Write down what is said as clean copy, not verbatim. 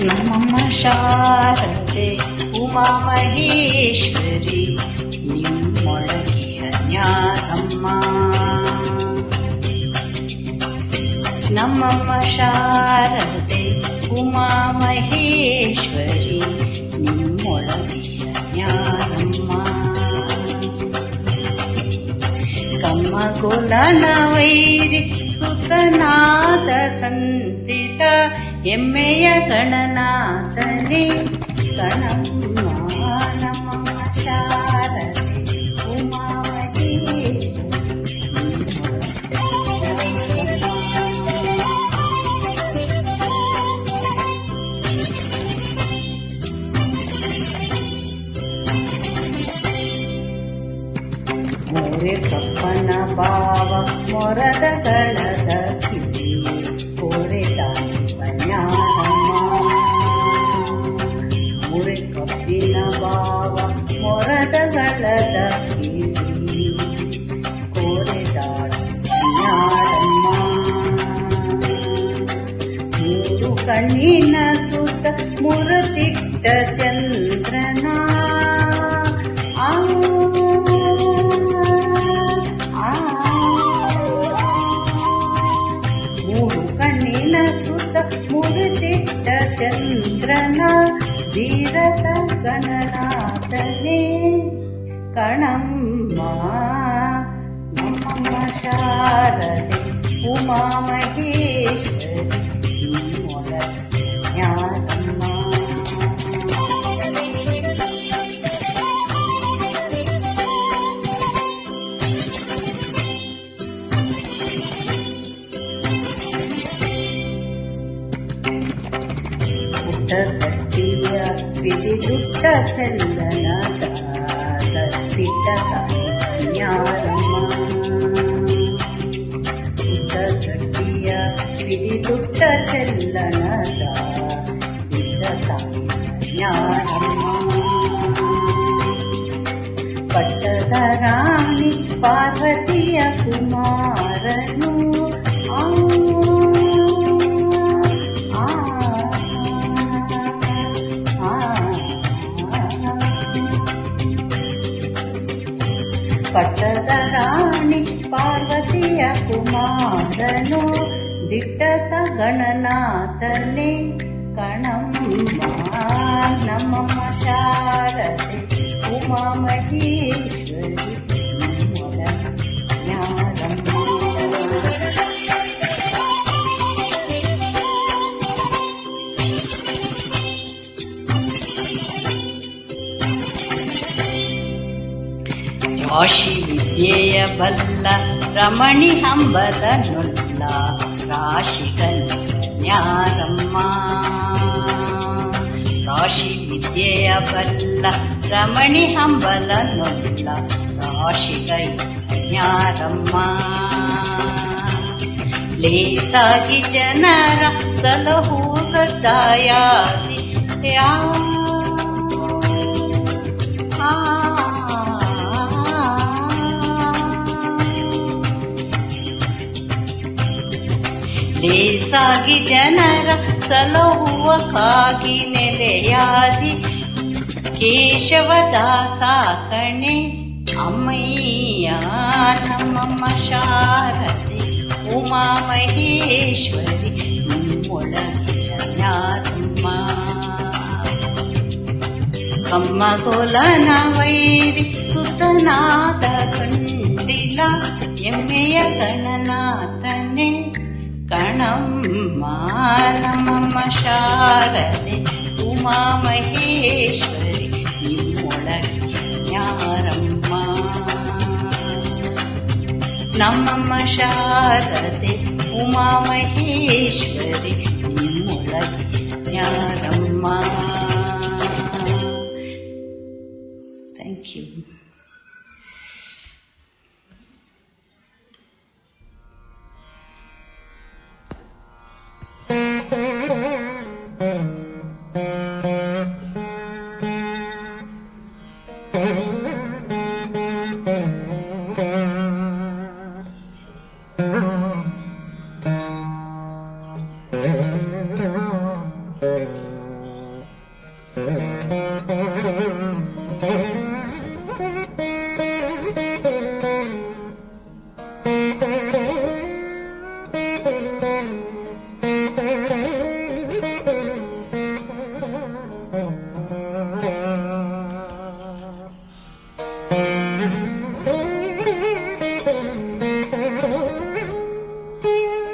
ನಮ್ಮಮ್ಮ ಶಾರದೆ ಉಮಾ ಮಹೇಶ್ವರಿ ನಿಮ್ಮೊಳಗಿಯ ಜ್ಞಾನಮ್ಮ. ನಮ್ಮಮ್ಮ ಶಾರದೆ ಉಮಾ ಮಹೇಶ್ವರಿ ನಿಮ್ಮೊಳಗಿಯ ಜ್ಞಾನಮ್ಮ. ಕಮ್ಮಗುಲನ ವೈರಿ ಸುತನಾದ ಸಂತಿತ ಎಮ್ಮೆಯ ಗಣನಾಥನೇ ಗಣಮ್ಮ. ನಮ್ಮಮ್ಮ ಶಾರದೆ ಉಮಾ ಮೋರೆ ಕಪ್ಪನ ಭಾವ ಮೊರದ ಗಳದ ಕಿವಿ ಕೋರೆ ತಾಯಿ ಕನ್ಯಾರಮ್ಮ. ಮೋರೆ ಕಪ್ಪಿನ ಭಾವ ಮೊರದ ಗಳದ ಕಿವಿ ಕೋರೆ ತಾಯಿ ಕನ್ಯಾರಮ್ಮ. ಮೂರು ಕಣ್ಣಿನ ಸುತ್ತ ಮುರಸಿಟ್ಟ ಚಂದ್ರನ ಮೂರು ಕಣ್ಣಿನ ಸುತ್ತ ಮುರಿದಿಟ್ಟ ಚಂದ್ರನ ಧೀರತ ಗಣನಾಥನೇ ಕಣಮ್ಮ. ನಮ್ಮಮ್ಮ ಶಾರದೆ ಉಮಾ ಮಹೇಶ್ವರಿ ನಿಮ್ಮೊಳಗಿಯ ಜ್ಞಾನಮ್ಮ. ಪುಟ್ಟಗಟ್ಟಿಯ ಬಿಡಿದುಟ್ಟ ಚಲ್ಲನದ ತತ್ತಿಟ್ಟ ಕನ್ಯಾರಮ್ಮ. ಪುಟ್ಟಗಟ್ಟಿಯ ಬಿಡಿದುಟ್ಟ ಚಲ್ಲನದ ಬಿಟ್ಟ ಕನ್ಯಾರಮ್ಮ. ಪಟ್ಟದ ರಾಣಿ ಪಾರ್ವತಿಯ ಕುಮಾರನು ಪಟ್ಟದ ರಾಣಿ ಪಾರ್ವತಿಯ ಕುಮಾರನು ದಿಟ್ಟದ ಗಣನಾಥನೇ ಕಣಮ್ಮ. ನಮ್ಮಮ್ಮ ಶಾರದೆ ಉಮಾ ಮಹೇಶ್ವರಿ ನಿಮ್ಮೊಳಗಿಯ ಜ್ಞಾನಮ್ಮ. ರಾಶಿ ವಿದ್ಯೆಯ ಬಲ್ಲ ರಮಣಿ ಹಂಬಲ ನೊಲ್ಲ ರಾಶಿ ಕನ್ಯಾರಮ್ಮ. ರಾಶಿ ವಿದ್ಯೆಯ ಬಲ್ಲ ರಮಣಿ ಹಂಬಲ ನೊಲ್ಲ ರಾಶಿ ಕನ್ಯಾರಮ್ಮ. ಲೇಸಾಗಿ ಜನರ ಸಲಹುಗ ದಾಯಾದಿ ಲೇಸಾಗಿ ಜನರ ಸಲಹುವ ಕಾಗಿ ನೆಲೆಯಾದಿ ಕೇಶವದಾಸ ಕಣೆ ಅಮ್ಮಯ್ಯ. ನಮ್ಮಮ್ಮ ಶಾರದೆ ಉಮಾ ಮಹೇಶ್ವರಿ ನಿಮ್ಮೊಳಗಿಯ ಜ್ಞಾನಮ್ಮ. ಕಮ್ಮಗೋಲನ ವೈರಿ ಸುತನಾದ ಸುಂಡಿಲ ಎಮ್ಮೆಯ ಗಣನಾಥನೇ ಕಣಮ್ಮ. ನಮ್ಮಮ್ಮ ಶಾರದೆ ಉಮಾ ಮಹೇಶ್ವರಿ ನಿಮ್ಮೊಳಗಿಯ ಜ್ಞಾನಮ್ಮ. ನಮ್ಮಮ್ಮ ಶಾರದೆ ಉಮಾ ಮಹೇಶ್ವರಿ ನಿಮ್ಮೊಳಗಿಯ ಜ್ಞಾನಮ್ಮ. Thank you.